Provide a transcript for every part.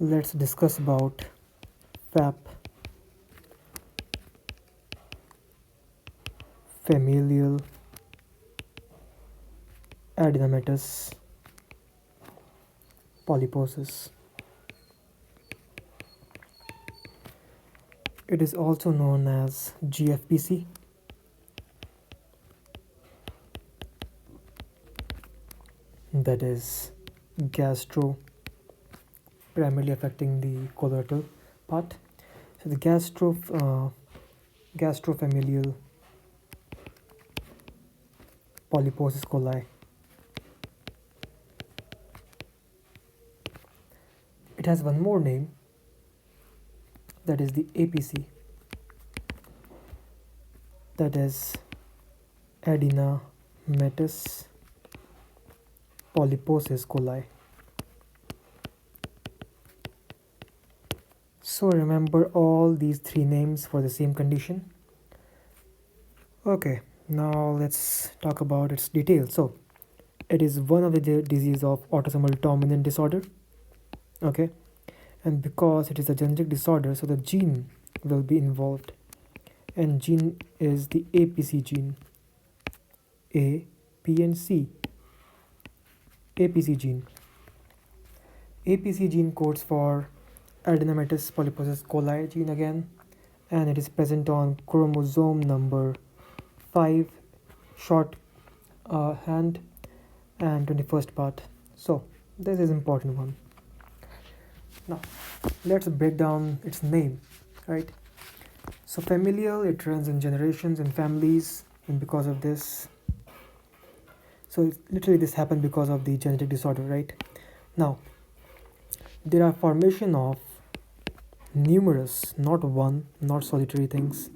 let's discuss about FAP, familial adenomatous polyposis. It is also known as GFPC. That is gastro, primarily affecting the colorectal part. So the gastrofamilial polyposis coli. It has one more name, that is the APC, that is adenamatous polyposis coli. So remember all these three names for the same condition. Okay, now let's talk about its details. So it is one of the diseases of autosomal dominant disorder. Okay, and because it is a genetic disorder, so the gene will be involved, and gene is the APC gene. A, P, and C. APC gene. APC gene codes for adenomatous polyposis coli gene again, and it is present on chromosome number 5, short hand, and 21st part. So this is important one. Now let's break down its name, right? So familial, it runs in generations and families, and because of this, so literally this happened because of the genetic disorder, right? Now there are formation of numerous, not one, not solitary things,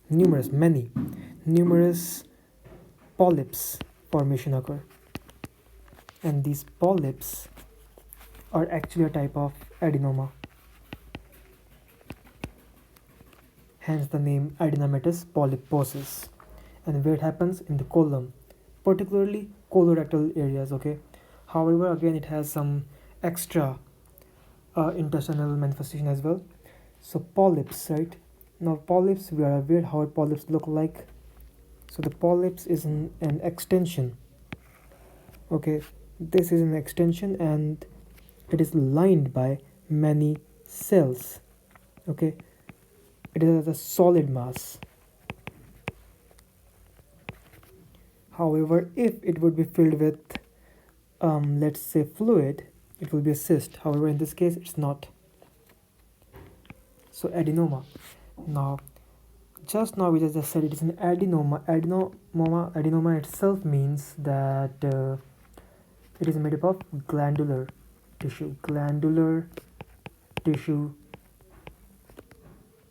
numerous polyps formation occur, and these polyps are actually a type of adenoma, hence the name adenomatous polyposis. And where it happens in the colon, particularly colorectal areas. Okay, however, again it has some extra intestinal manifestation as well. So polyps, right? Now polyps, we are aware how polyps look like. So the polyps is an extension. Okay, this is an extension, and it is lined by many cells. Okay, it is a solid mass. However, if it would be filled with let's say fluid, it will be a cyst. However, in this case it's not. So adenoma. Now just now we just said it is an adenoma. Adenoma itself means that it is made up of glandular tissue,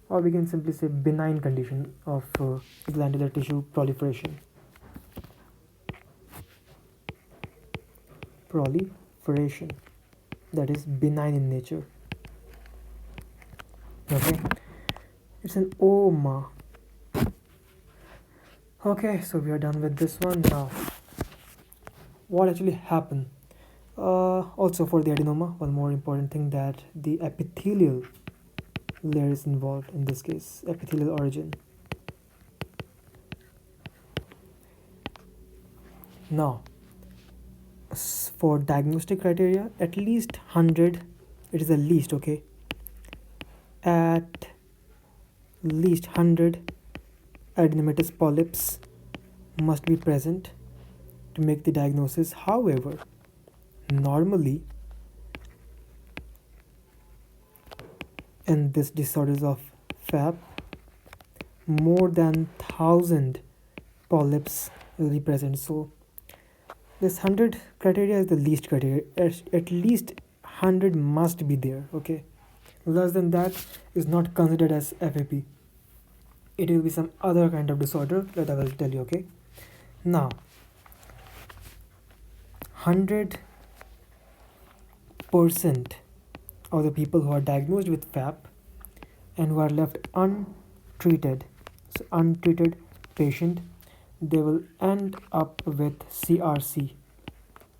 or we can simply say benign condition of glandular tissue proliferation. That is benign in nature. Okay, it's an oma. Okay, so we are done with this one. Now what actually happened? Also for the adenoma, one more important thing, that the epithelial layer is involved in this case, epithelial origin. Now for diagnostic criteria, at least 100, it is the least, okay, at least 100 adenomatous polyps must be present to make the diagnosis. However, normally in this disorders of FAP, more than 1000 polyps will be present. So this 100 criteria is the least criteria. At least 100 must be there. Okay, less than that is not considered as FAP. It will be some other kind of disorder that I will tell you. Okay, now 100% of the people who are diagnosed with FAP and who are left untreated, so untreated patient, they will end up with CRC,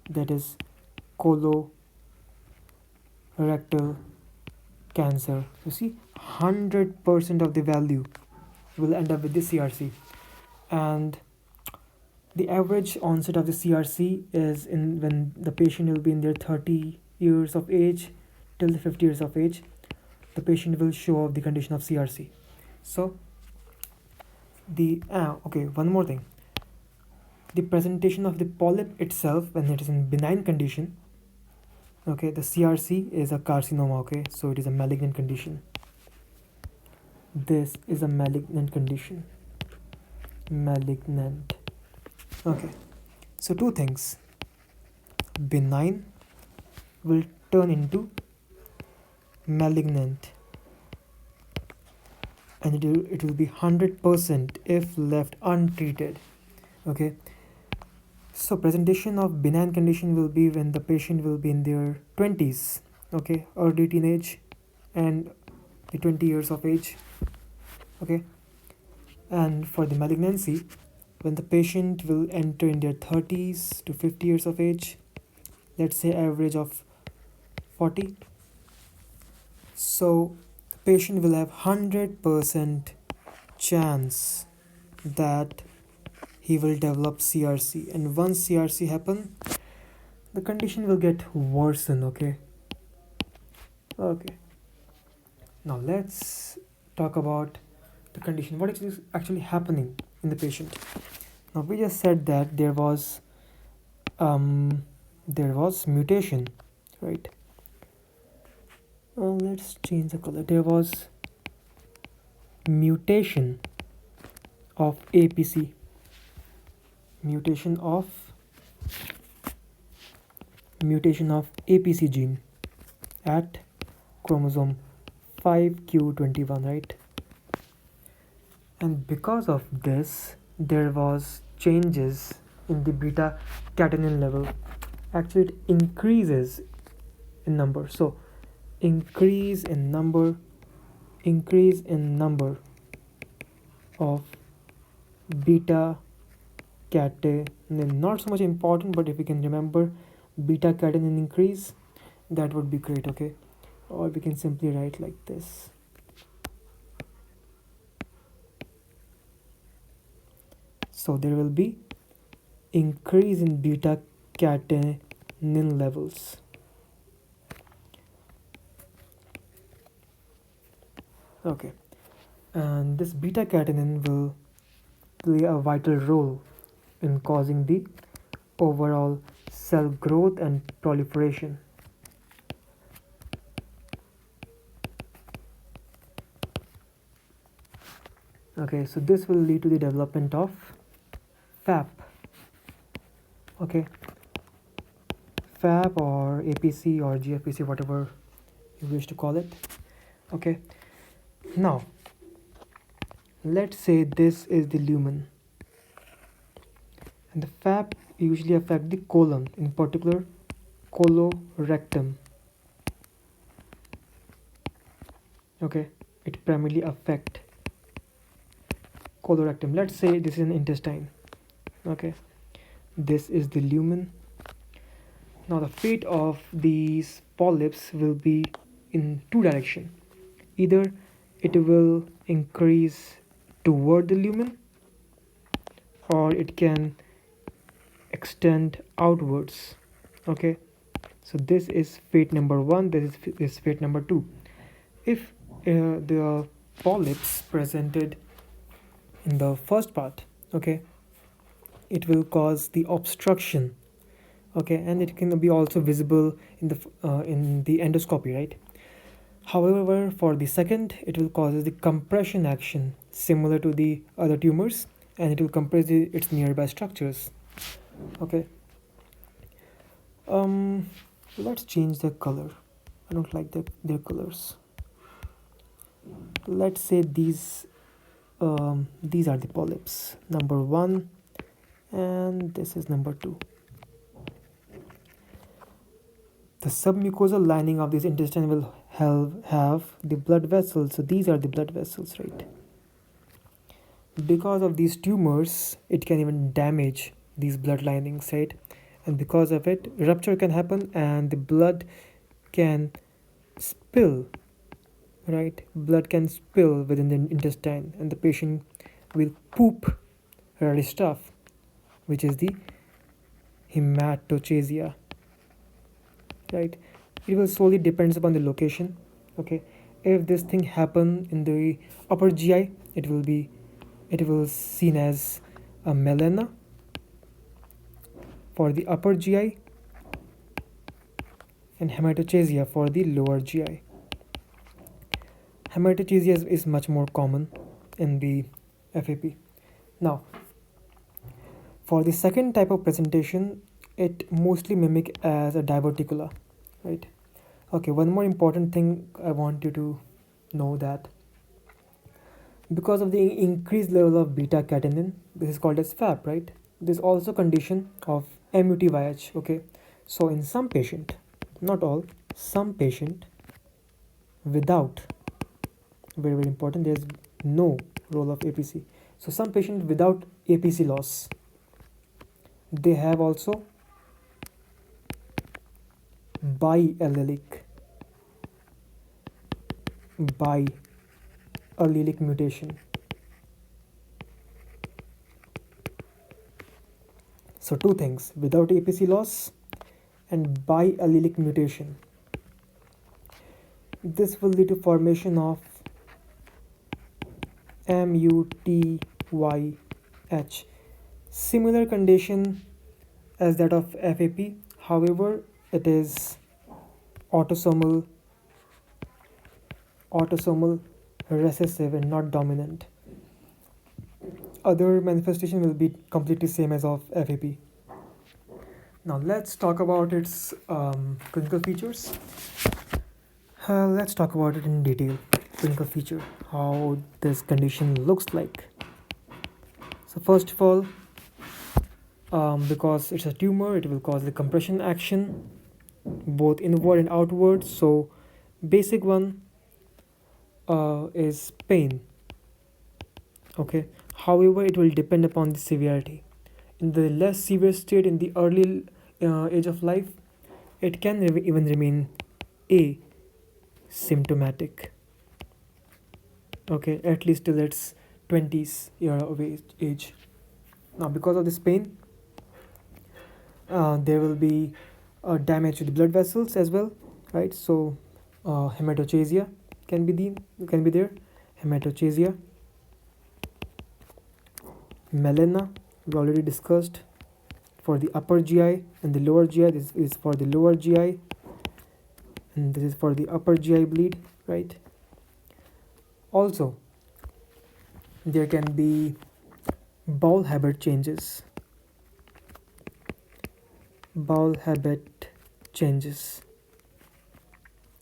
that is colorectal cancer. You see, 100% of the value will end up with the CRC. And the average onset of the CRC is in when the patient will be in their 30 years of age till the 50 years of age. The patient will show the condition of CRC. So okay, one more thing. The presentation of the polyp itself when it is in benign condition, okay, the CRC is a carcinoma, okay, so it is a malignant condition. This is a malignant condition. Malignant. Okay, so two things. Benign will turn into malignant, and it will be 100% if left untreated. Okay, so presentation of benign condition will be when the patient will be in their 20s, okay, early teenage and the 20 years of age, okay. And for the malignancy, when the patient will enter in their 30s to 50 years of age, let's say average of 40. So the patient will have 100% chance that he will develop CRC, and once CRC happen, the condition will get worsen, okay. Now let's talk about the condition, what is actually happening in the patient. Now we just said that there was mutation, right? Let's change the color. There was mutation of APC, mutation of APC gene at chromosome 5q21, right? And because of this, there was changes in the beta catenin level. Actually, it increases in number. So increase in number of beta catenin. Not so much important, but if we can remember beta catenin increase, that would be great, okay. Or we can simply write like this. So there will be increase in beta catenin levels. Okay, and this beta catenin will play a vital role in causing the overall cell growth and proliferation. Okay, so this will lead to the development of FAP. Okay, FAP or APC or GFPC, whatever you wish to call it. Okay, now let's say this is the lumen, and the FAP usually affect the colon, in particular colorectum. Okay, it primarily affect colorectum. Let's say this is an intestine. Okay, this is the lumen. Now the fate of these polyps will be in two directions. Either it will increase toward the lumen, or it can extend outwards. Okay, so this is fate number 1, this is fate number 2. If the polyps presented in the first part, okay, it will cause the obstruction, okay, and it can be also visible in the endoscopy, right? However, for the second, it will cause the compression action similar to the other tumors, and it will compress its nearby structures. Okay, let's change the color. I don't like their colors. Let's say these are the polyps, number 1, and this is number 2. The submucosal lining of this intestine will have the blood vessels. So these are the blood vessels, right? Because of these tumors, it can even damage these blood linings, right? And because of it, rupture can happen and the blood can spill right? Blood can spill within the intestine and the patient will poop ruddy stuff, which is the hematochezia, right? It will solely depends upon the location. Okay, if this thing happen in the upper GI, it will seen as a melena for the upper GI and hematochezia for the lower GI. Hematochezia is much more common in the FAP. Now, for the second type of presentation, it mostly mimic as a diverticula, right? Okay, one more important thing I want you to know that because of the increased level of beta catenin, this is called as FAP, right? There's also condition of MUTYH, okay? So in some patient, not all, some patient without, very very important, there's no role of APC. So some patient without APC loss, they have also biallelic mutation. So two things, without APC loss and biallelic mutation. This will lead to formation of MUTYH, similar condition as that of FAP. However, it is autosomal recessive and not dominant. Other manifestation will be completely same as of FAP. Now let's talk about its clinical features. Let's talk about it in detail. Clinical feature, how this condition looks like. So first of all, because it's a tumor, it will cause the compression action both inward and outward. So basic one is pain. Okay, however, it will depend upon the severity. In the less severe state, in the early age of life, it can even remain asymptomatic. Okay, at least till its 20s year of age. Now, because of this pain, there will be damage to the blood vessels as well, right? So hematochezia can be there. Hematochezia, melena, we already discussed for the upper GI and the lower GI. This is for the lower GI and this is for the upper GI bleed, right? Also, there can be bowel habit changes.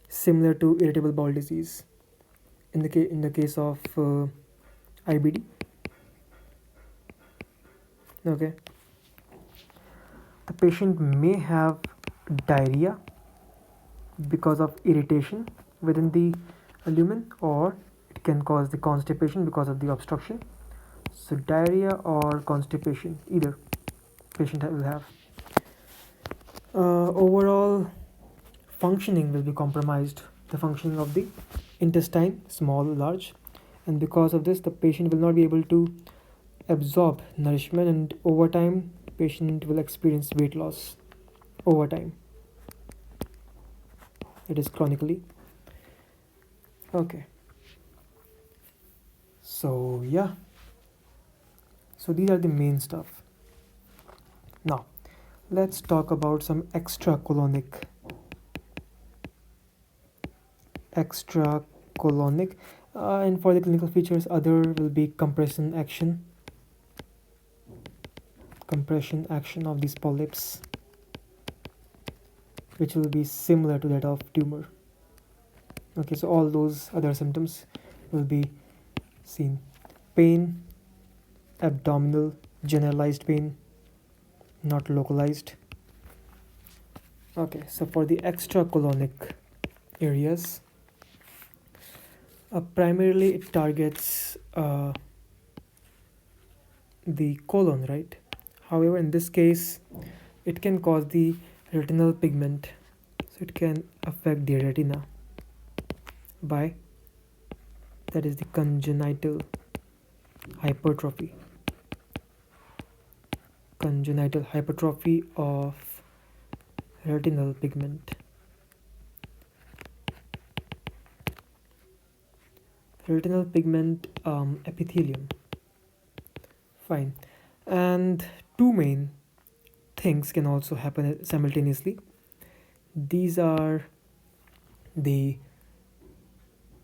Similar to irritable bowel disease in the case of IBD. Okay, the patient may have diarrhea because of irritation within the lumen, or it can cause the constipation because of the obstruction. So diarrhea or constipation, either patient will have. Overall functioning will be compromised, the functioning of the intestine, small, large, and because of this the patient will not be able to absorb nourishment, and over time patient will experience weight loss over time. It is chronically. Okay, so yeah, so these are the main stuff. Now let's talk about some extracolonic, and for the clinical features, other will be compression action of these polyps, which will be similar to that of tumor. Okay, so all those other symptoms will be seen. Pain, abdominal, generalized pain, not localized. Okay, so for the extracolonic areas, primarily it targets the colon, right? However, in this case, it can cause the retinal pigment, so it can affect the retina by that is the congenital hypertrophy. Congenital hypertrophy of retinal pigment. Retinal pigment epithelium. Fine. And two main things can also happen simultaneously. These are the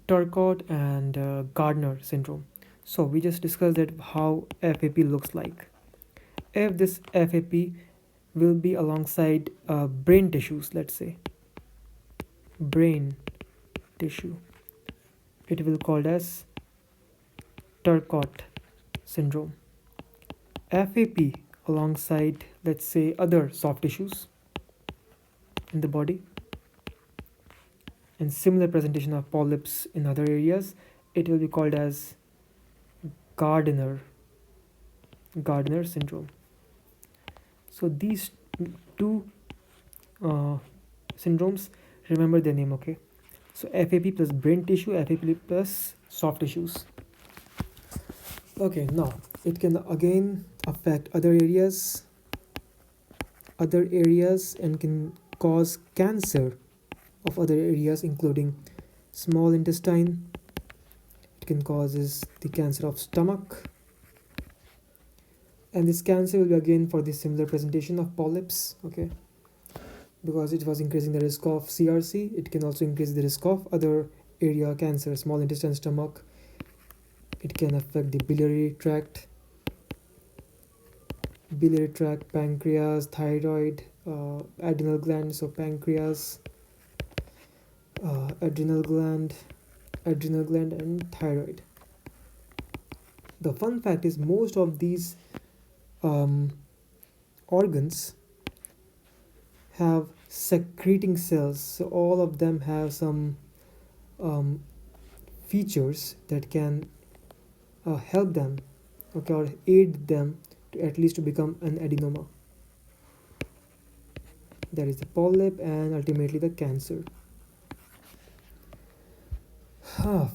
Turcot and Gardner syndrome. So we just discussed that how FAP looks like. If this FAP will be alongside brain tissues, let's say brain tissue, it will called as Turcot syndrome. FAP alongside, let's say, other soft tissues in the body, and similar presentation of polyps in other areas, it will be called as Gardner syndrome. So these two syndromes, remember their name, okay? So FAP plus brain tissue, FAP plus soft tissues. Okay, now it can again affect other areas and can cause cancer of other areas, including small intestine. It can cause the cancer of stomach, and this cancer will be again for the similar presentation of polyps, okay, because it was increasing the risk of CRC. It can also increase the risk of other area cancer, small intestine, stomach. It can affect the biliary tract, pancreas, thyroid, adrenal gland. So pancreas, adrenal gland, and thyroid. The fun fact is most of these organs have secreting cells, so all of them have some features that can help them, okay, or aid them to at least to become an adenoma. That is the polyp and ultimately the cancer.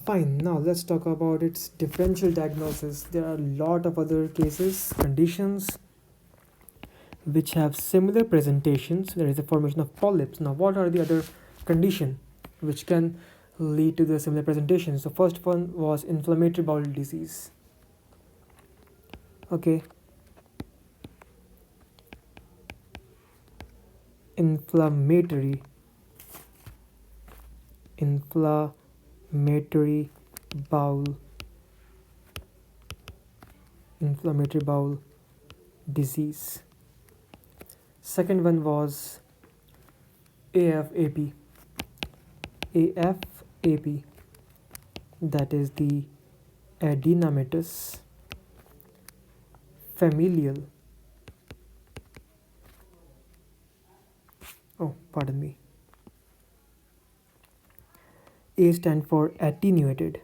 Fine, now let's talk about its differential diagnosis. There are a lot of other conditions which have similar presentations. There is the formation of polyps. Now what are the other conditions which can lead to the similar presentations? The first one was inflammatory bowel disease. Okay, inflammatory bowel disease. Second one was AFAP, that is the adenamatous familial. Oh, pardon me. A stand for attenuated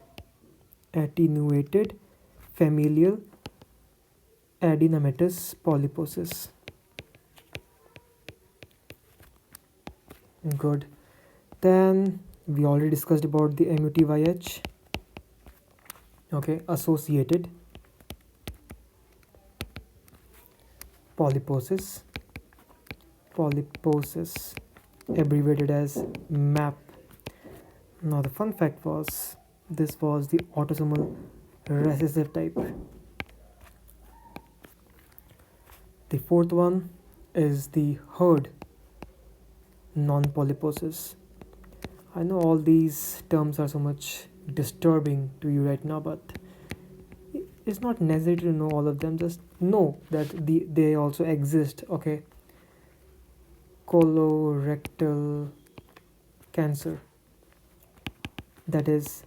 familial adenamatous polyposis. Good. Then we already discussed about the MUTYH. Okay, associated polyposis, abbreviated as MAP. Now the fun fact was this was the autosomal recessive type. The fourth one is the herd non-polyposis. I know all these terms are so much disturbing to you right now, but it's not necessary to know all of them. Just know that they also exist. Okay, colorectal cancer, that is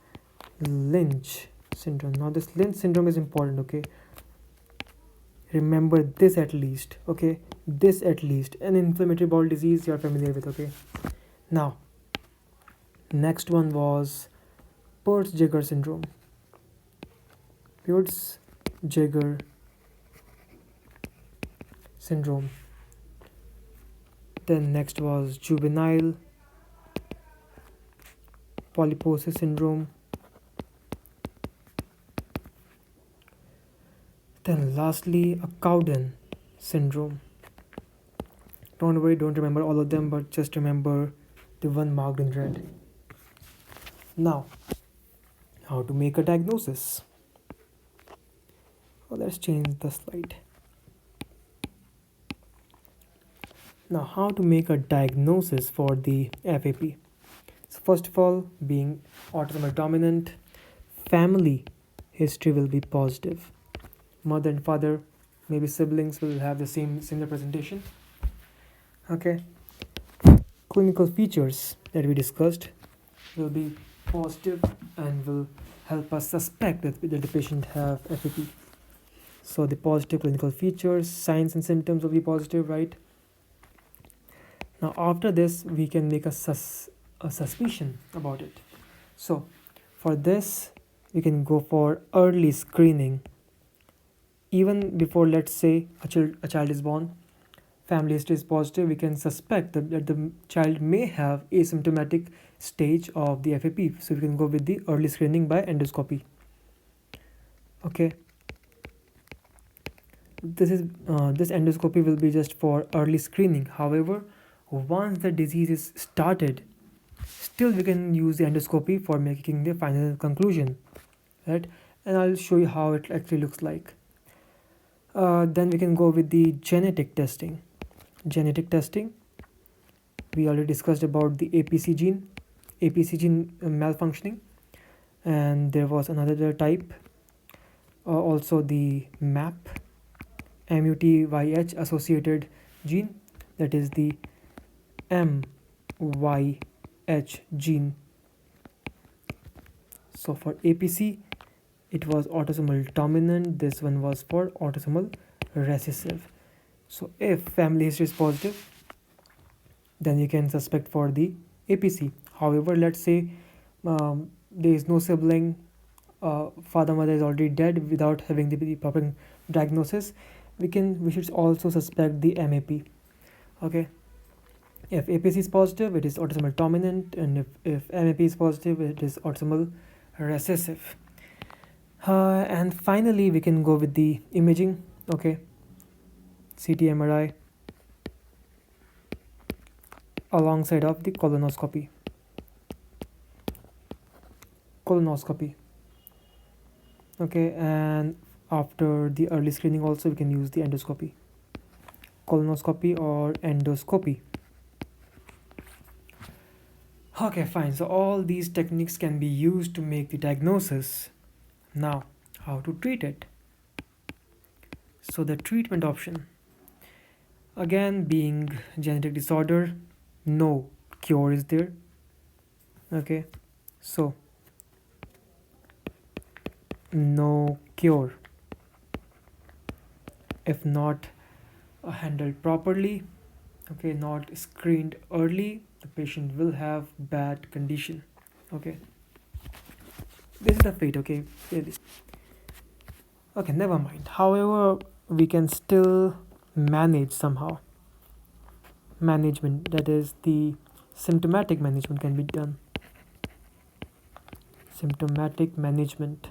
Lynch syndrome. Now this Lynch syndrome is important, okay? Remember this at least, okay? This at least. An inflammatory bowel disease you are familiar with, okay? Now, next one was Peutz-Jeghers syndrome. Peutz-Jeghers syndrome. Then next was juvenile polyposis syndrome. Then lastly, a Cowden syndrome. Don't worry, don't remember all of them, but just remember the one marked in red. Now, how to make a diagnosis? Well, let's change the slide. Now, how to make a diagnosis for the FAP? So first of all, being autosomal dominant, family history will be positive. Mother and father, maybe siblings, will have the similar presentation. Okay. Clinical features that we discussed will be positive and will help us suspect that the patient have FAP. So the positive clinical features, signs and symptoms will be positive, right? Now after this, we can make a suspicion about it. So for this, we can go for early screening. Even before, let's say, a child is born, family history is positive, we can suspect that the child may have asymptomatic stage of the FAP. So we can go with the early screening by endoscopy. Okay. This endoscopy will be just for early screening. However, once the disease is started, still we can use the endoscopy for making the final conclusion, right? And I'll show you how it actually looks like. Then we can go with the genetic testing. Genetic testing, we already discussed about the APC gene malfunctioning, and there was another type, also the MUTYH associated gene, that is the MYH gene. So for APC, it was autosomal dominant. This one was for autosomal recessive. So if family history is positive, then you can suspect for the APC. However, let's say there is no sibling, father mother is already dead without having the proper diagnosis, we should also suspect the MAP. Okay. If APC is positive, it is autosomal dominant, and if MAP is positive, it is autosomal recessive. And finally, we can go with the imaging. Okay, CT, MRI, alongside of the colonoscopy. Okay, and after the early screening also we can use the endoscopy, colonoscopy or endoscopy. Okay, fine. So all these techniques can be used to make the diagnosis. Now, how to treat it? So the treatment option, again, being genetic disorder, no cure is there. Okay, so no cure if not handled properly. Okay, not screened early, the patient will have bad condition. Okay, this is the fate. Okay, okay, never mind. However, we can still manage somehow. Management, that is the symptomatic management, can be done. Symptomatic management,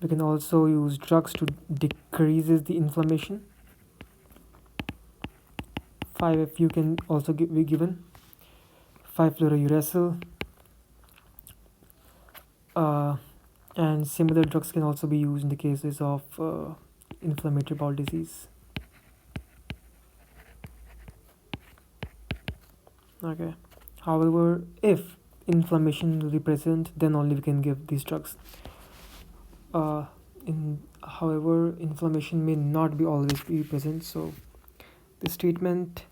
we can also use drugs to decreases the inflammation. 5-FU can also be given, 5-fluorouracil, and similar drugs can also be used in the cases of inflammatory bowel disease. Okay, however, if inflammation will be present, then only we can give these drugs. However, inflammation may not be always be present, so this treatment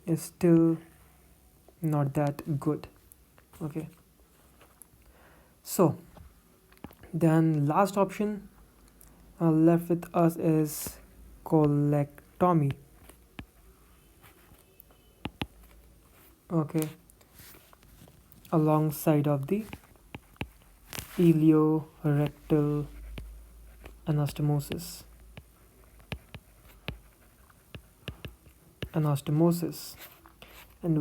is still not that good. Okay, so then last option left with us is colectomy. Okay, alongside of the iliorectal anastomosis. And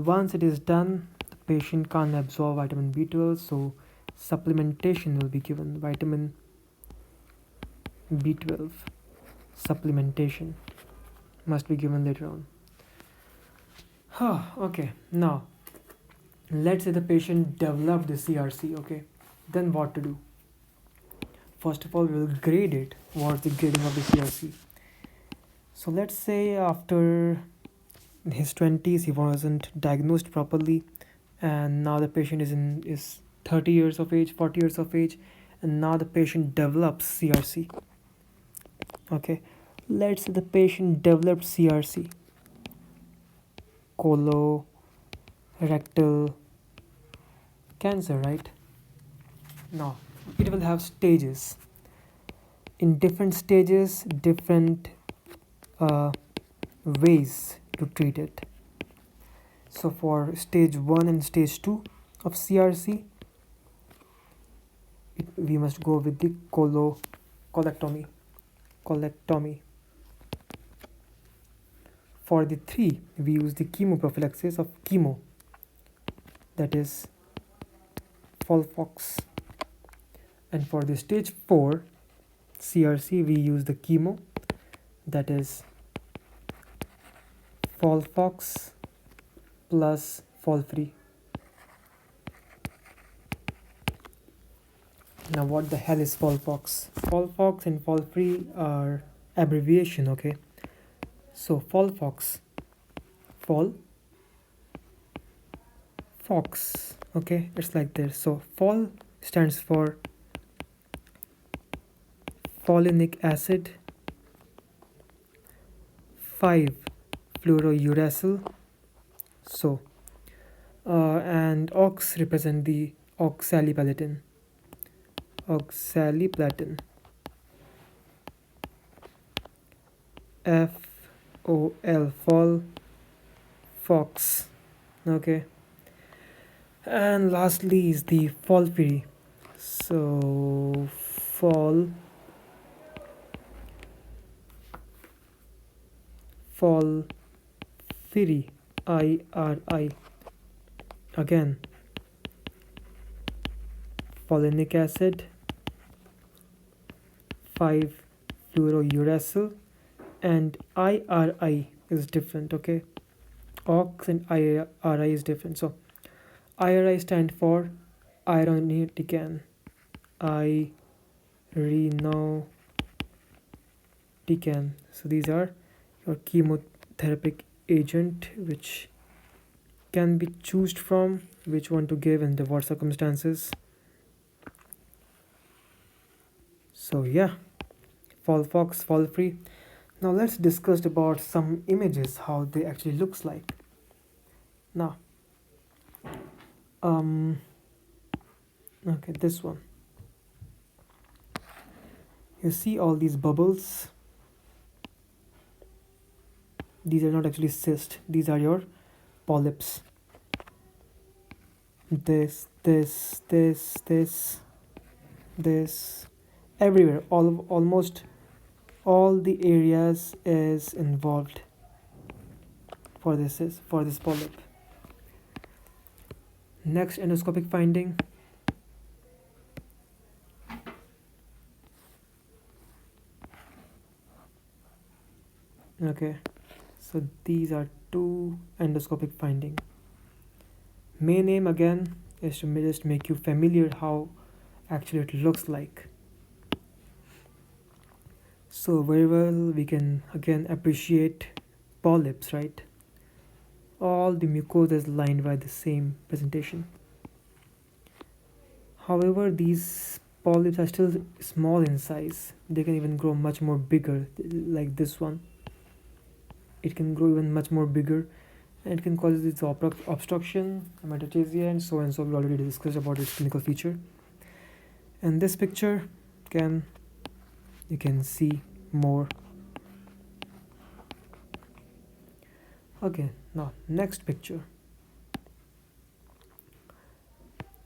once it is done, the patient can't absorb vitamin B12, so supplementation will be given. Vitamin B12 supplementation must be given later on. Okay, now let's say the patient developed the CRC. Okay, then what to do? First of all, we will grade it. What's the grading of the CRC? So let's say after his 20s he wasn't diagnosed properly, and now the patient is 30 years of age, 40 years of age, and now the patient develops CRC. Okay, let's say the patient developed CRC, colorectal cancer, right? Now it will have stages. In different stages, different ways to treat it. So for stage 1 and stage 2 of CRC, we must go with the colectomy. For the 3, we use the chemoprophylaxis of chemo, that is Folfox. And for the stage 4 CRC, we use the chemo, that is Folfox plus Folfree. Now what the hell is Folfox? Folfox and Folfree are abbreviation, okay? So Folfox, Fox, okay? It's like this. So Fol stands for folinic acid, 5-fluorouracil. So and ox represent the oxaliplatin. FOL, Fol, Fox, okay? And lastly is the Folfree. So Folfree, IRI, again folinic acid, 5-fluorouracil, and IRI is different, okay? Ox and IRI is different. So IRI stand for irinotecan, so these are your chemotherapeutic agent which can be chosen from which one to give in the what circumstances. So yeah, Folfox, Folfree. Now let's discuss about some images, how they actually looks like. Now okay, this one, you see all these bubbles. These are not actually cysts, these are your polyps. This, everywhere, almost all the areas is involved for this polyp. Next endoscopic finding. Okay, so these are 2 endoscopic finding. Main aim again is to just make you familiar how actually it looks like. So very well we can again appreciate polyps, right? All the mucosa is lined by the same presentation. However, these polyps are still small in size. They can even grow much more bigger, like this one. It can grow even much more bigger, and it can cause its obstruction, metastasia, and so on. So we already discussed about its clinical feature. And this picture you can see more. Okay, now next picture.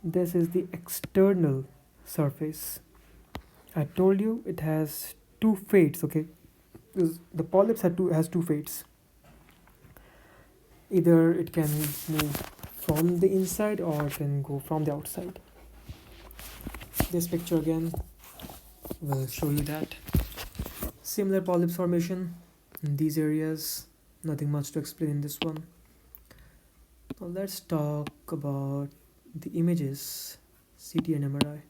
This is the external surface. I told you it has 2 fates, okay? The polyps has 2 fates. Either it can move from the inside or it can go from the outside. This picture again will show you that. Similar polyps formation in these areas, nothing much to explain in this one. Now let's talk about the images, CT and MRI.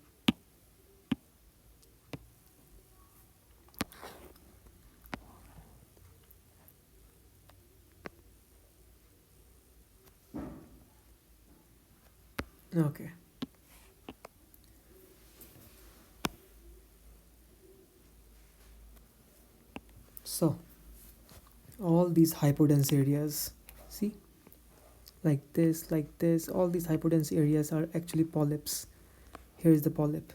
Okay. So all these hypodense areas, see, like this, all these hypodense areas are actually polyps. Here is the polyp,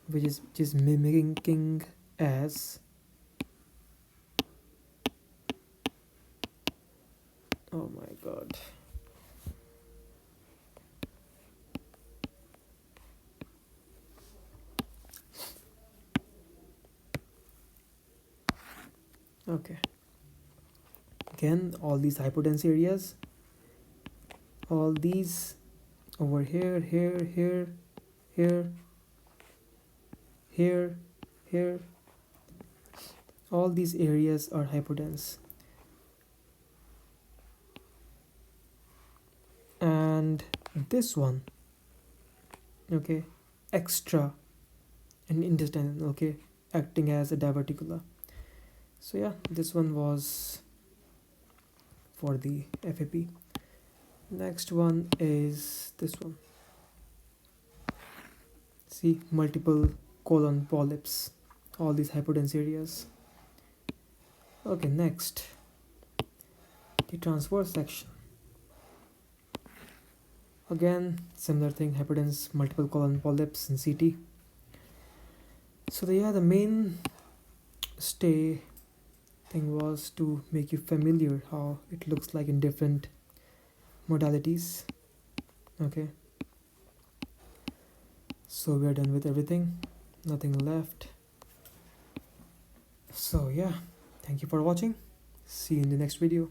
which is mimicking as, oh my god, okay, again all these hypodense areas, all these over here, here, all these areas are hypodense. And this one, okay, extra and intestinal, okay, acting as a diverticula. So yeah, this one was for the FAP. Next one is this one. See, multiple colon polyps, all these hypodense areas. Okay, next, the transverse section. Again, similar thing, hypodense, multiple colon polyps in CT. So the main stay thing was to make you familiar how it looks like in different modalities. Okay, so we are done with everything, nothing left. So yeah, thank you for watching, see you in the next video.